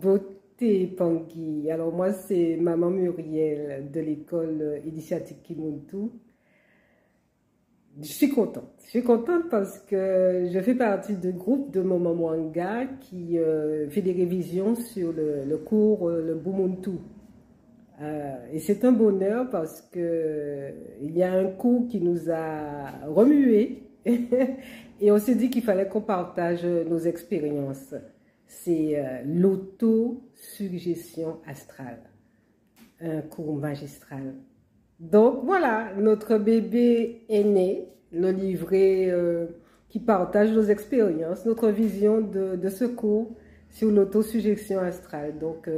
Beauté Pangui. Alors moi c'est Maman Muriel de l'école Initiative Kimuntu. Je suis contente parce que je fais partie du groupe de Maman Mwanga qui fait des révisions sur le cours le Bumuntu. Et c'est un bonheur parce que il y a un cours qui nous a remué et on s'est dit qu'il fallait qu'on partage nos expériences. C'est l'autosuggestion astrale, un cours magistral. Donc voilà, notre bébé est né, le livret qui partage nos expériences, notre vision de ce cours sur l'autosuggestion astrale. Donc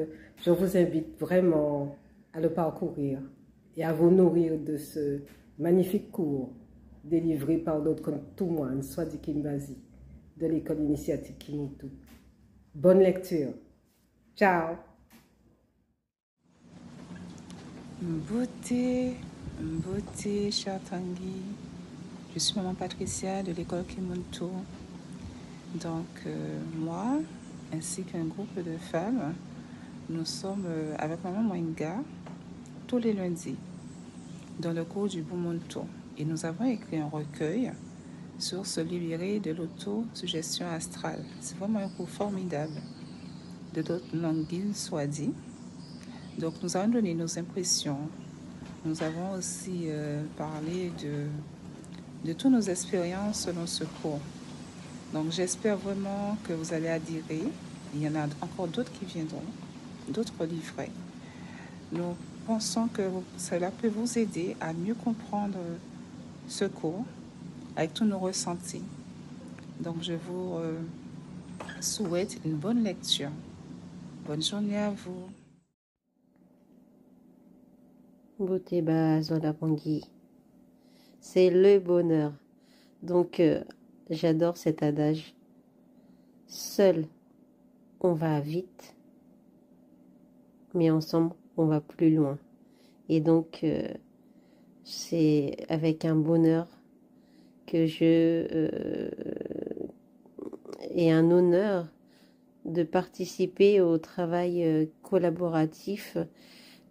je vous invite vraiment à le parcourir et à vous nourrir de ce magnifique cours délivré par notre Toumoine, Swadi Kimbazi, de l'école Initiative Kimuntu. Bonne lecture. Ciao. Beauté, cher Tanguy. Je suis maman Patricia de l'école Kimuntu. Donc, moi, ainsi qu'un groupe de femmes, nous sommes avec maman Mwanga tous les lundis dans le cours du Bumuntu. Et nous avons écrit un recueil sur se libérer de l'autosuggestion astrale. C'est vraiment un cours formidable de notre Nangil Swadi. Donc, nous avons donné nos impressions. Nous avons aussi parlé de toutes nos expériences selon ce cours. Donc, j'espère vraiment que vous allez adhérer. Il y en a encore d'autres qui viendront, d'autres livrets. Nous pensons que cela peut vous aider à mieux comprendre ce cours avec tous nos ressentis. Donc, je vous souhaite une bonne lecture. Bonne journée à vous. Beauté Zola Pangui, c'est le bonheur. Donc, j'adore cet adage. Seul, on va vite, mais ensemble, on va plus loin. Et donc, c'est avec un bonheur que et un honneur de participer au travail collaboratif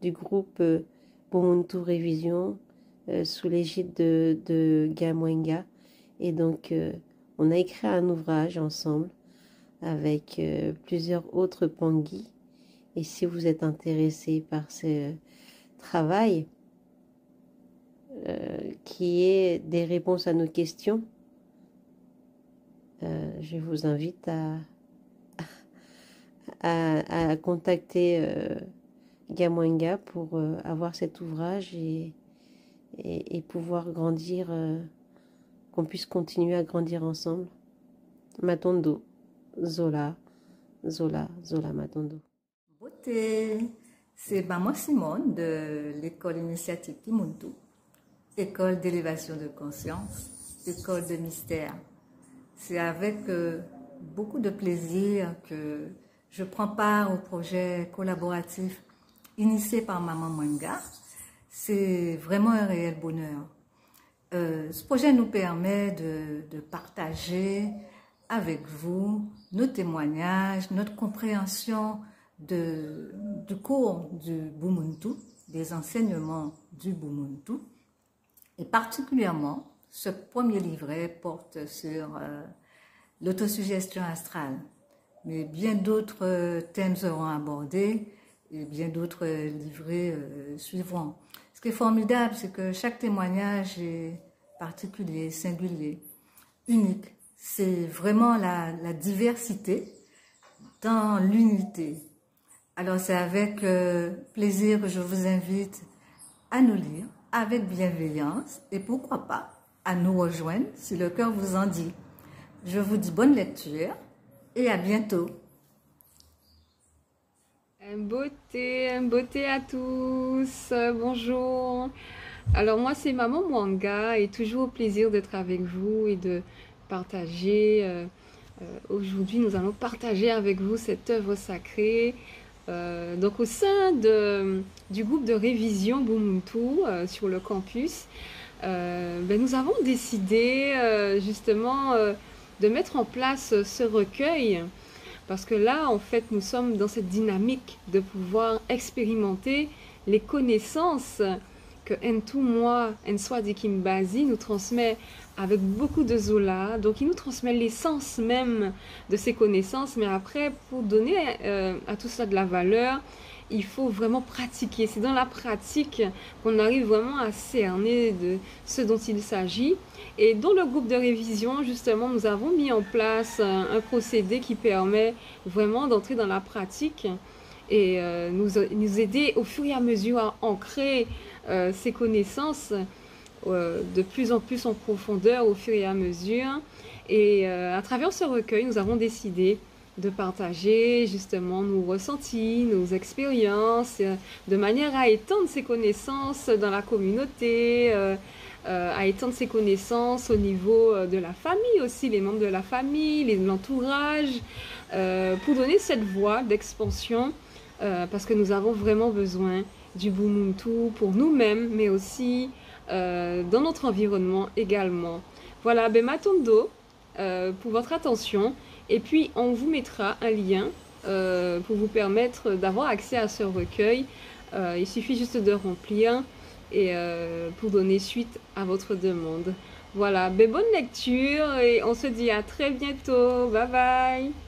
du groupe Bumuntu Révision sous l'égide de Gamwenga. Et donc, on a écrit un ouvrage ensemble avec plusieurs autres Pangui. Et si vous êtes intéressé par ce travail, qui est des réponses à nos questions, je vous invite à contacter Gamwenga pour avoir cet ouvrage et pouvoir grandir, qu'on puisse continuer à grandir ensemble. Matondo, Zola Matondo. Beauté, c'est Maman Simone de l'école Initiative Kimuntu, école d'élévation de conscience, école de mystère. C'est avec beaucoup de plaisir que je prends part au projet collaboratif initié par Maman Mwanga. C'est vraiment un réel bonheur. Ce projet nous permet de partager avec vous nos témoignages, notre compréhension du cours du Bumuntu, des enseignements du Bumuntu. Et particulièrement, ce premier livret porte sur l'autosuggestion astrale. Mais bien d'autres thèmes seront abordés et bien d'autres livrets suivront. Ce qui est formidable, c'est que chaque témoignage est particulier, singulier, unique. C'est vraiment la diversité dans l'unité. Alors c'est avec plaisir que je vous invite à nous lire avec bienveillance et pourquoi pas à nous rejoindre si le cœur vous en dit. Je vous dis bonne lecture et à bientôt. Un beauté à tous, bonjour. Alors moi c'est Maman Mwanga et toujours au plaisir d'être avec vous et de partager. Aujourd'hui nous allons partager avec vous cette œuvre sacrée. Donc au sein du groupe de révision Bumuntu sur le campus, nous avons décidé justement de mettre en place ce recueil Parce que là, en fait, nous sommes dans cette dynamique de pouvoir expérimenter les connaissances que Ntou moi, Nswadi Kimbazi nous transmet avec beaucoup de Zola. Donc, il nous transmet l'essence même de ces connaissances. Mais après, pour donner à tout cela de la valeur, il faut vraiment pratiquer. C'est dans la pratique qu'on arrive vraiment à cerner de ce dont il s'agit. Et dans le groupe de révision, justement, nous avons mis en place un procédé qui permet vraiment d'entrer dans la pratique et nous aider au fur et à mesure à ancrer ces connaissances de plus en plus en profondeur au fur et à mesure. Et à travers ce recueil, nous avons décidé de partager justement nos ressentis, nos expériences, de manière à étendre ces connaissances dans la communauté, à étendre ses connaissances au niveau de la famille aussi, les membres de la famille, l'entourage, pour donner cette voie d'expansion, parce que nous avons vraiment besoin du Bumuntu pour nous-mêmes, mais aussi dans notre environnement également. Voilà, Matondo, pour votre attention, et puis on vous mettra un lien pour vous permettre d'avoir accès à ce recueil. Il suffit juste de remplir et pour donner suite à votre demande. Voilà, bonne lecture et on se dit à très bientôt. Bye bye.